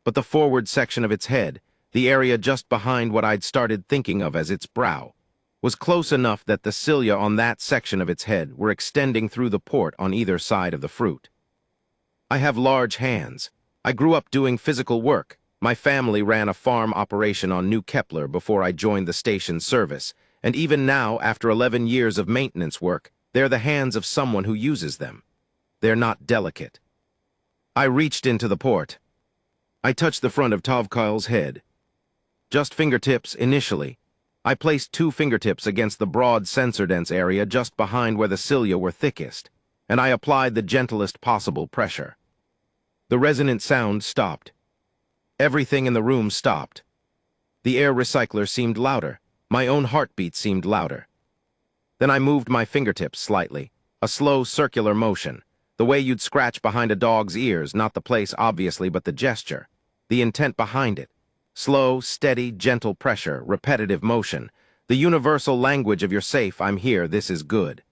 But the forward section of its head, the area just behind what I'd started thinking of as its brow, was close enough that the cilia on that section of its head were extending through the port on either side of the fruit. I have large hands. I grew up doing physical work. My family ran a farm operation on New Kepler before I joined the station's service, and even now, after 11 years of maintenance work, they're the hands of someone who uses them. They're not delicate. I reached into the port. I touched the front of Tovkal's head. Just fingertips initially. I placed 2 fingertips against the broad sensor-dense area just behind where the cilia were thickest, and I applied the gentlest possible pressure. The resonant sound stopped. Everything in the room stopped. The air recycler seemed louder. My own heartbeat seemed louder. Then I moved my fingertips slightly, a slow circular motion, the way you'd scratch behind a dog's ears, not the place obviously, but the gesture, the intent behind it. Slow, steady, gentle pressure, repetitive motion. The universal language of you're safe, I'm here, this is good.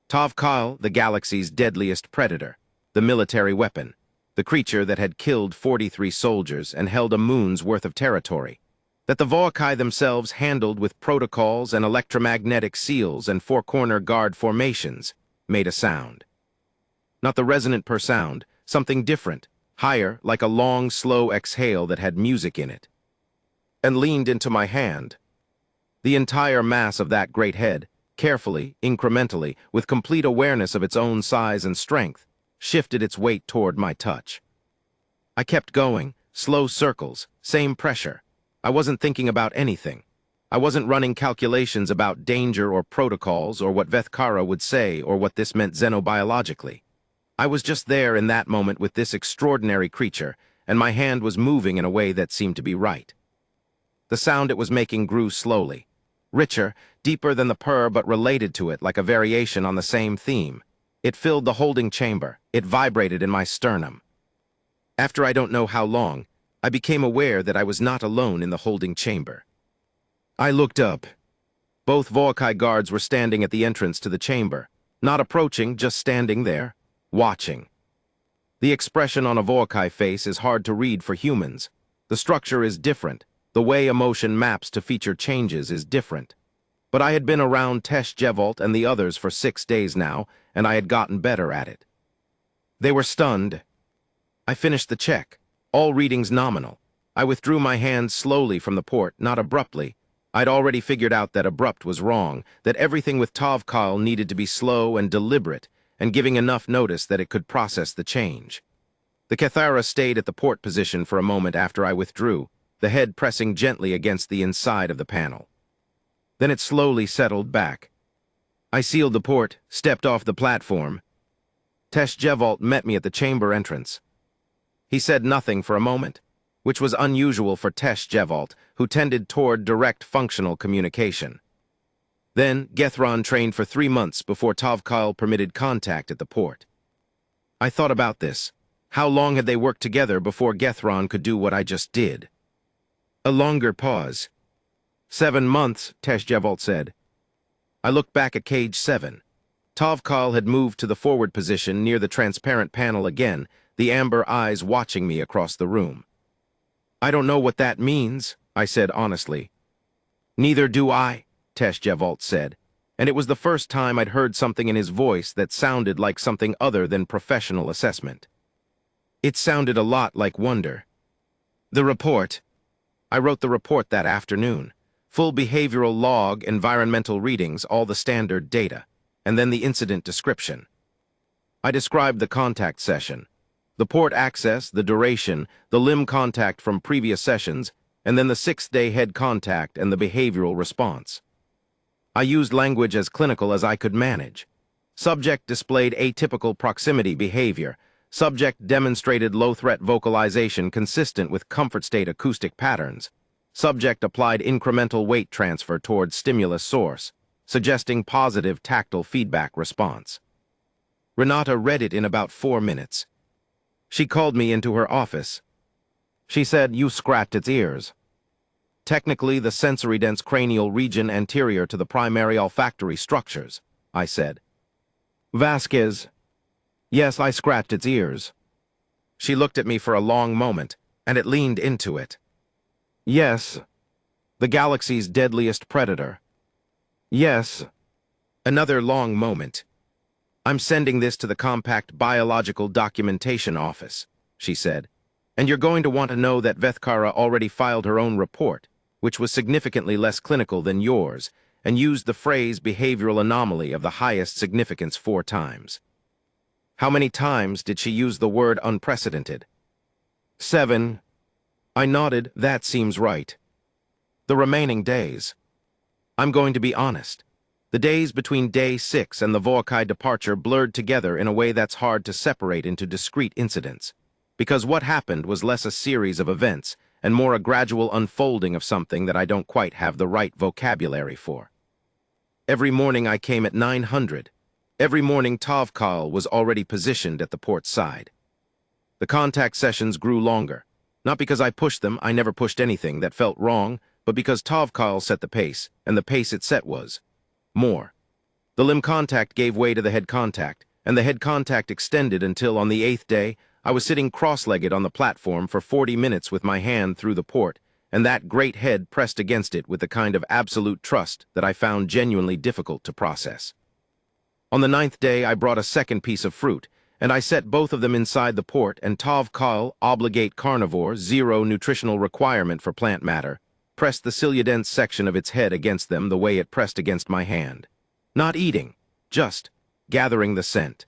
Tovkal, the galaxy's deadliest predator, the military weapon, the creature that had killed 43 soldiers and held a moon's worth of territory, that the Voakai themselves handled with protocols and electromagnetic seals and four-corner guard formations, made a sound. Not the resonant per sound, something different, higher, like a long, slow exhale that had music in it, and leaned into my hand. The entire mass of that great head, carefully, incrementally, with complete awareness of its own size and strength, shifted its weight toward my touch. I kept going, slow circles, same pressure. I wasn't thinking about anything. I wasn't running calculations about danger or protocols or what Vethkara would say or what this meant xenobiologically. I was just there in that moment with this extraordinary creature, and my hand was moving in a way that seemed to be right. The sound it was making grew slowly, richer, deeper than the purr but related to it like a variation on the same theme. It filled the holding chamber. It vibrated in my sternum. After I don't know how long, I became aware that I was not alone in the holding chamber. I looked up. Both Voakai guards were standing at the entrance to the chamber, not approaching, just standing there, watching. The expression on a Voakai face is hard to read for humans. The structure is different. The way emotion maps to feature changes is different. But I had been around Tesh Jevolt and the others for 6 days now, and I had gotten better at it. They were stunned. I finished the check. All readings nominal. I withdrew my hand slowly from the port, not abruptly. I'd already figured out that abrupt was wrong, that everything with Tovkal needed to be slow and deliberate, and giving enough notice that it could process the change. The Cathara stayed at the port position for a moment after I withdrew, the head pressing gently against the inside of the panel. Then it slowly settled back. I sealed the port, stepped off the platform. Tesh Jevolt met me at the chamber entrance. He said nothing for a moment, which was unusual for Tesh Jevolt, who tended toward direct functional communication. Then, Gethron trained for 3 months before Tovkal permitted contact at the port. I thought about this. How long had they worked together before Gethron could do what I just did? A longer pause. 7 months, Tesh Jevolt said. I looked back at Cage 7. Tovkal had moved to the forward position near the transparent panel again, the amber eyes watching me across the room. I don't know what that means, I said honestly. Neither do I, Tesh Jevolt said, and it was the first time I'd heard something in his voice that sounded like something other than professional assessment. It sounded a lot like wonder. The report. I wrote the report that afternoon. Full behavioral log, environmental readings, all the standard data, and then the incident description. I described the contact session, the port access, the duration, the limb contact from previous sessions, and then the 6th-day head contact and the behavioral response. I used language as clinical as I could manage. Subject displayed atypical proximity behavior. Subject demonstrated low-threat vocalization consistent with comfort state acoustic patterns. Subject applied incremental weight transfer towards stimulus source, suggesting positive tactile feedback response. Renata read it in about 4 minutes. She called me into her office. She said, "You scratched its ears." Technically, the sensory-dense cranial region anterior to the primary olfactory structures, I said. Vasquez. Yes, I scratched its ears. She looked at me for a long moment, and it leaned into it. Yes. The galaxy's deadliest predator. Yes. Another long moment. I'm sending this to the Compact Biological Documentation Office, she said, and you're going to want to know that Vethkara already filed her own report, which was significantly less clinical than yours, and used the phrase behavioral anomaly of the highest significance 4 times. How many times did she use the word unprecedented? 7. I nodded. That seems right. The remaining days. I'm going to be honest. The days between day 6 and the Voakai departure blurred together in a way that's hard to separate into discrete incidents, because what happened was less a series of events and more a gradual unfolding of something that I don't quite have the right vocabulary for. Every morning I came at 900. Every morning Tovkal was already positioned at the port side. The contact sessions grew longer, not because I pushed them, I never pushed anything that felt wrong, but because Tovkal set the pace, and the pace it set was more. The limb contact gave way to the head contact, and the head contact extended until, on the 8th day, I was sitting cross-legged on the platform for 40 minutes with my hand through the port, and that great head pressed against it with the kind of absolute trust that I found genuinely difficult to process. On the 9th day, I brought a second piece of fruit, and I set both of them inside the port, and Tovkal, obligate carnivore, 0 nutritional requirement for plant matter, pressed the cilia-dense section of its head against them the way it pressed against my hand. Not eating, just gathering the scent,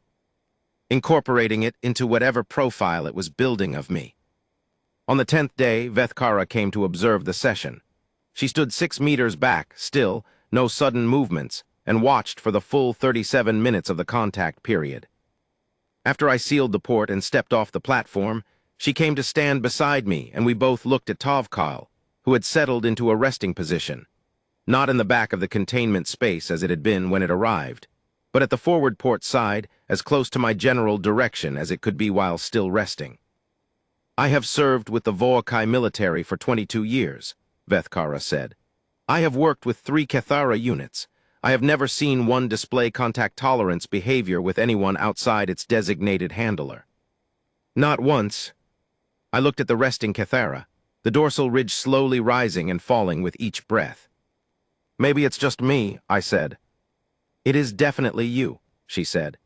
incorporating it into whatever profile it was building of me. On the 10th day, Vethkara came to observe the session. She stood 6 meters back, still, no sudden movements, and watched for the full 37 minutes of the contact period. After I sealed the port and stepped off the platform, she came to stand beside me, and we both looked at Tovkal, who had settled into a resting position, not in the back of the containment space as it had been when it arrived, but at the forward port side, as close to my general direction as it could be while still resting. I have served with the Voakai military for 22 years, Vethkara said. I have worked with 3 Cathara units. I have never seen one display contact tolerance behavior with anyone outside its designated handler. Not once. I looked at the resting Cathara, the dorsal ridge slowly rising and falling with each breath. Maybe it's just me, I said. It is definitely you, she said.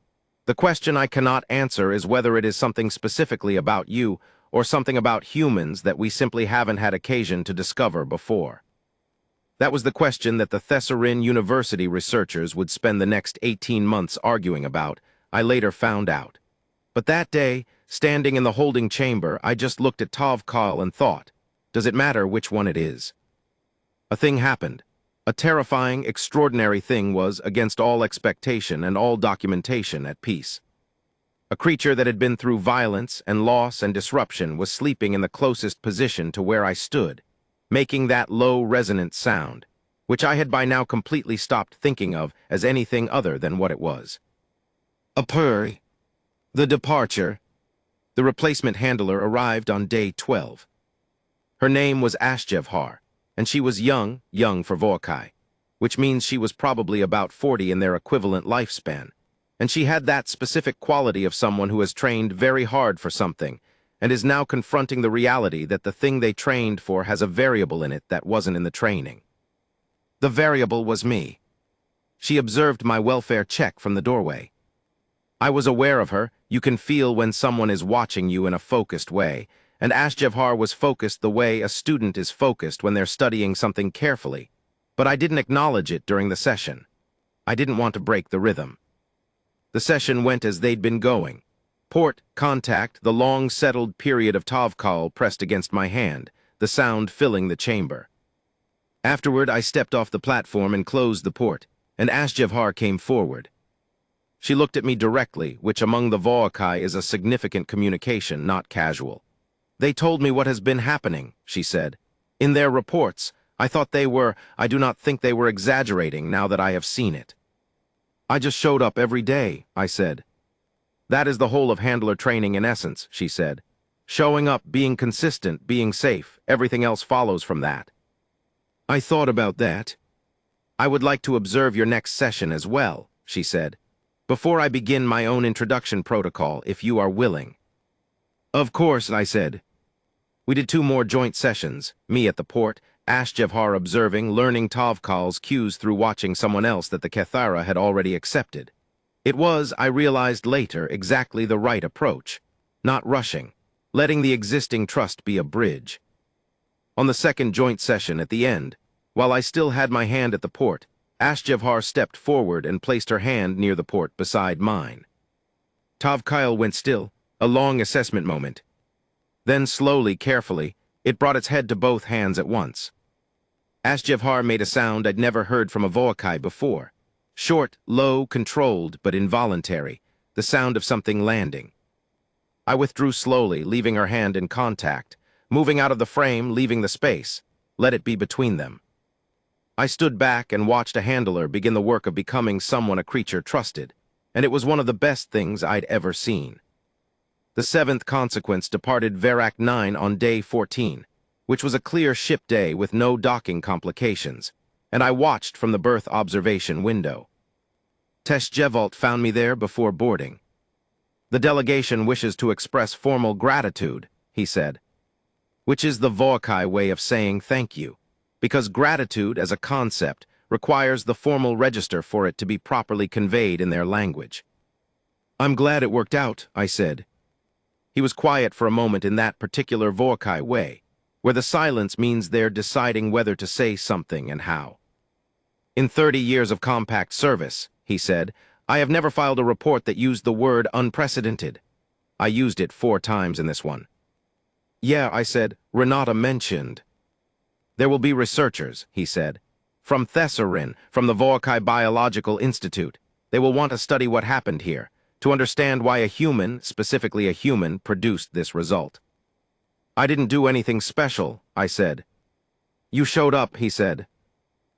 The question I cannot answer is whether it is something specifically about you or something about humans that we simply haven't had occasion to discover before. That was the question that the Thessarin University researchers would spend the next 18 months arguing about, I later found out. But that day, standing in the holding chamber, I just looked at Tovkal and thought, does it matter which one it is? A thing happened. A terrifying, extraordinary thing was, against all expectation and all documentation, at peace. A creature that had been through violence and loss and disruption was sleeping in the closest position to where I stood, making that low, resonant sound, which I had by now completely stopped thinking of as anything other than what it was. A purr. The departure. The replacement handler arrived on day 12. Her name was HFY, and she was young for Voakai, which means she was probably about 40 in their equivalent lifespan, and she had that specific quality of someone who has trained very hard for something and is now confronting the reality that the thing they trained for has a variable in it that wasn't in the training. The variable was me. She observed my welfare check from the doorway. I was aware of her. You can feel when someone is watching you in a focused way, and Ashjevhar was focused the way a student is focused when they're studying something carefully, but I didn't acknowledge it during the session. I didn't want to break the rhythm. The session went as they'd been going. Port, contact, the long-settled period of Tavkal pressed against my hand, the sound filling the chamber. Afterward, I stepped off the platform and closed the port, and HFY came forward. She looked at me directly, which among the Voakai is a significant communication, not casual. "They told me what has been happening," she said. "In their reports, I do not think they were exaggerating now that I have seen it." "I just showed up every day," I said. "That is the whole of handler training in essence," she said. "Showing up, being consistent, being safe, everything else follows from that." I thought about that. "I would like to observe your next session as well," she said, "before I begin my own introduction protocol, if you are willing." "Of course," I said. We did 2 more joint sessions, me at the port, HFY observing, learning Tavkal's cues through watching someone else that the Kethara had already accepted. It was, I realized later, exactly the right approach. Not rushing, letting the existing trust be a bridge. On the second joint session at the end, while I still had my hand at the port, HFY stepped forward and placed her hand near the port beside mine. Tavkal went still, a long assessment moment. Then slowly, carefully, it brought its head to both hands at once. HFY made a sound I'd never heard from a Voakai before. Short, low, controlled, but involuntary, the sound of something landing. I withdrew slowly, leaving her hand in contact, moving out of the frame, leaving the space, let it be between them. I stood back and watched a handler begin the work of becoming someone a creature trusted, and it was one of the best things I'd ever seen. The 7th consequence departed Verak 9 on day 14, which was a clear ship day with no docking complications, and I watched from the berth observation window. Teshjevolt found me there before boarding. "The delegation wishes to express formal gratitude," he said, which is the Voakai way of saying thank you, because gratitude as a concept requires the formal register for it to be properly conveyed in their language. "I'm glad it worked out," I said. He was quiet for a moment in that particular Voakai way, where the silence means they're deciding whether to say something and how. "In 30 years of compact service," he said, "I have never filed a report that used the word unprecedented. I used it 4 times in this one." "Yeah," I said, "Renata mentioned." "There will be researchers," he said, "from Thesarin, from the Voakai Biological Institute. They will want to study what happened here, to understand why a human, specifically a human, produced this result." "I didn't do anything special," I said. "You showed up," he said.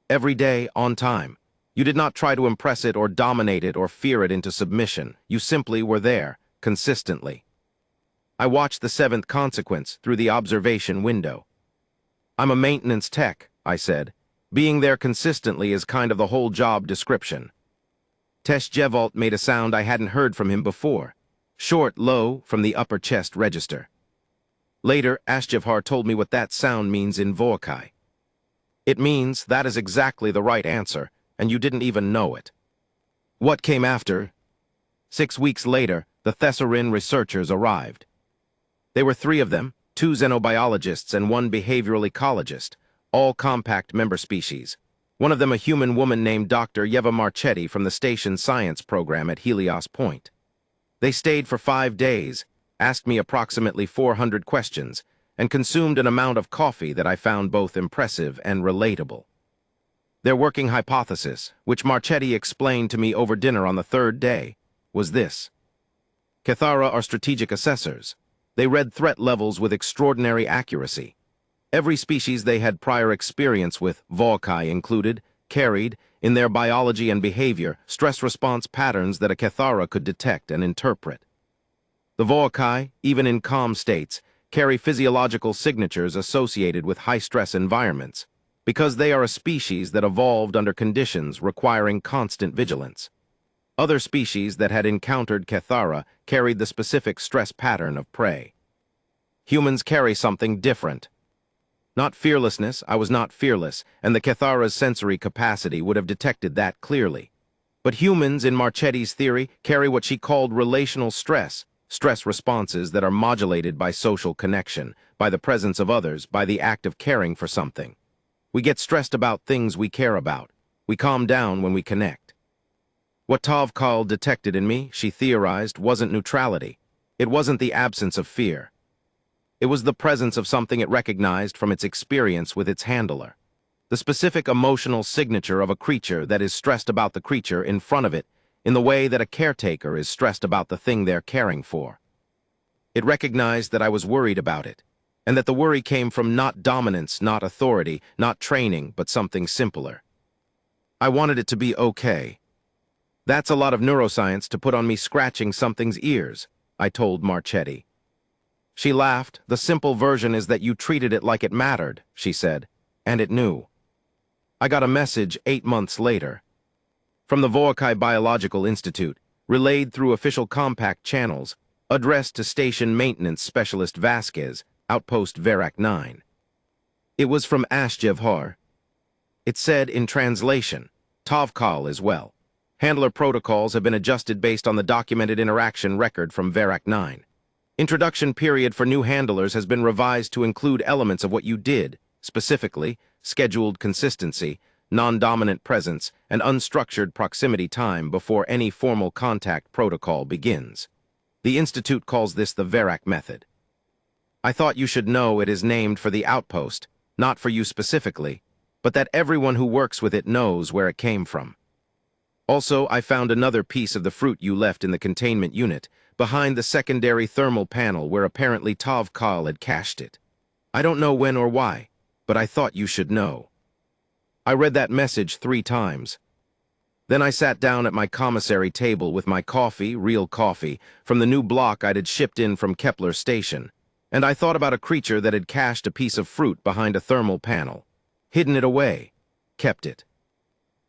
"Every day, on time. You did not try to impress it or dominate it or fear it into submission. You simply were there, consistently." I watched the 7th consequence through the observation window. "I'm a maintenance tech," I said. "Being there consistently is kind of the whole job description." Teshjevolt made a sound I hadn't heard from him before. Short, low, from the upper chest register. Later, HFY told me what that sound means in Voakai. "It means that is exactly the right answer, and you didn't even know it." What came after? 6 weeks later, the Thesarin researchers arrived. There were 3 of them, 2 xenobiologists and 1 behavioral ecologist, all compact member species. One of them a human woman named Dr. Yeva Marchetti from the station science program at Helios Point. They stayed for 5 days, asked me approximately 400 questions, and consumed an amount of coffee that I found both impressive and relatable. Their working hypothesis, which Marchetti explained to me over dinner on the 3rd day, was this. Kethara are strategic assessors. They read threat levels with extraordinary accuracy. Every species they had prior experience with, Voakai included, carried, in their biology and behavior, stress response patterns that a Kethara could detect and interpret. The Voakai, even in calm states, carry physiological signatures associated with high-stress environments, because they are a species that evolved under conditions requiring constant vigilance. Other species that had encountered Kethara carried the specific stress pattern of prey. Humans carry something different. Not fearlessness, I was not fearless, and the Kethara's sensory capacity would have detected that clearly. But humans, in Marchetti's theory, carry what she called relational stress responses that are modulated by social connection, by the presence of others, by the act of caring for something. We get stressed about things we care about. We calm down when we connect. What Tovkal detected in me, she theorized, wasn't neutrality. It wasn't the absence of fear. It was the presence of something it recognized from its experience with its handler. The specific emotional signature of a creature that is stressed about the creature in front of it in the way that a caretaker is stressed about the thing they're caring for. It recognized that I was worried about it, and that the worry came from not dominance, not authority, not training, but something simpler. I wanted it to be okay. That's a lot of neuroscience to put on me scratching something's ears, I told Marchetti. She laughed. The simple version is that you treated it like it mattered, she said, and it knew. I got a message 8 months later. From the Voakai Biological Institute, relayed through official compact channels, addressed to Station Maintenance Specialist Vasquez, Outpost Verak 9. It was from HFY. It said in translation, Tovkal is well. Handler protocols have been adjusted based on the documented interaction record from Verak 9. Introduction period for new handlers has been revised to include elements of what you did, specifically, scheduled consistency, non-dominant presence, and unstructured proximity time before any formal contact protocol begins. The Institute calls this the Verak method. I thought you should know it is named for the outpost, not for you specifically, but that everyone who works with it knows where it came from. Also, I found another piece of the fruit you left in the containment unit, behind the secondary thermal panel where apparently Tovkal had cached it. I don't know when or why, but I thought you should know. I read that message 3 times. Then I sat down at my commissary table with my coffee, real coffee, from the new block I'd had shipped in from Kepler Station, and I thought about a creature that had cached a piece of fruit behind a thermal panel, hidden it away, kept it.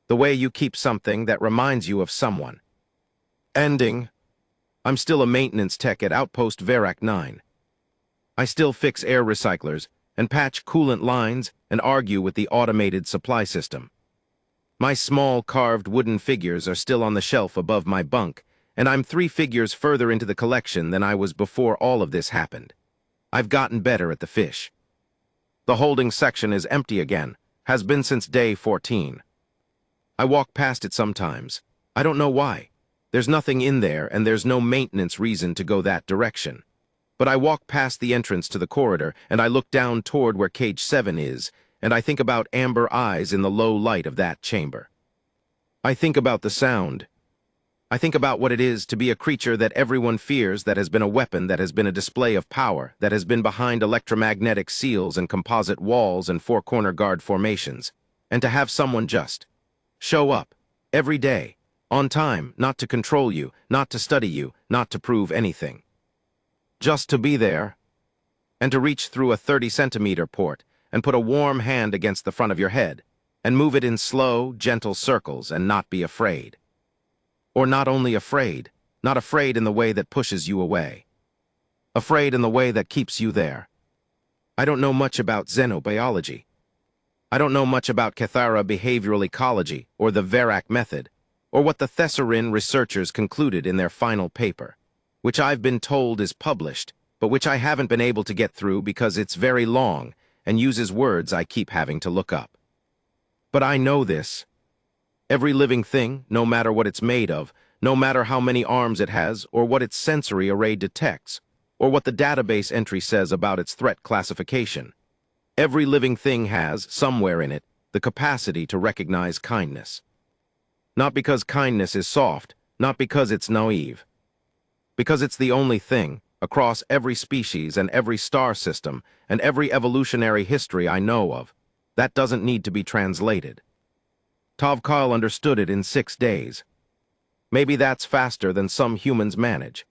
The way you keep something that reminds you of someone. Ending. I'm still a maintenance tech at Outpost Verak 9. I still fix air recyclers and patch coolant lines and argue with the automated supply system. My small carved wooden figures are still on the shelf above my bunk, and I'm 3 figures further into the collection than I was before all of this happened. I've gotten better at the fish. The holding section is empty again, has been since day 14. I walk past it sometimes. I don't know why. There's nothing in there, and there's no maintenance reason to go that direction. But I walk past the entrance to the corridor, and I look down toward where cage 7 is, and I think about amber eyes in the low light of that chamber. I think about the sound. I think about what it is to be a creature that everyone fears, that has been a weapon, that has been a display of power, that has been behind electromagnetic seals and composite walls and 4-corner guard formations, and to have someone just show up, every day, on time, not to control you, not to study you, not to prove anything. Just to be there, and to reach through a 30-centimeter port, and put a warm hand against the front of your head, and move it in slow, gentle circles, and not be afraid. Or not only afraid, not afraid in the way that pushes you away. Afraid in the way that keeps you there. I don't know much about xenobiology. I don't know much about Cathara behavioral ecology or the Verak method, or what the Thessarin researchers concluded in their final paper, which I've been told is published, but which I haven't been able to get through because it's very long and uses words I keep having to look up. But I know this. Every living thing, no matter what it's made of, no matter how many arms it has, or what its sensory array detects, or what the database entry says about its threat classification, every living thing has, somewhere in it, the capacity to recognize kindness. Not because kindness is soft, not because it's naive. Because it's the only thing, across every species and every star system and every evolutionary history I know of, that doesn't need to be translated. Tovkal understood it in 6 days. Maybe that's faster than some humans manage.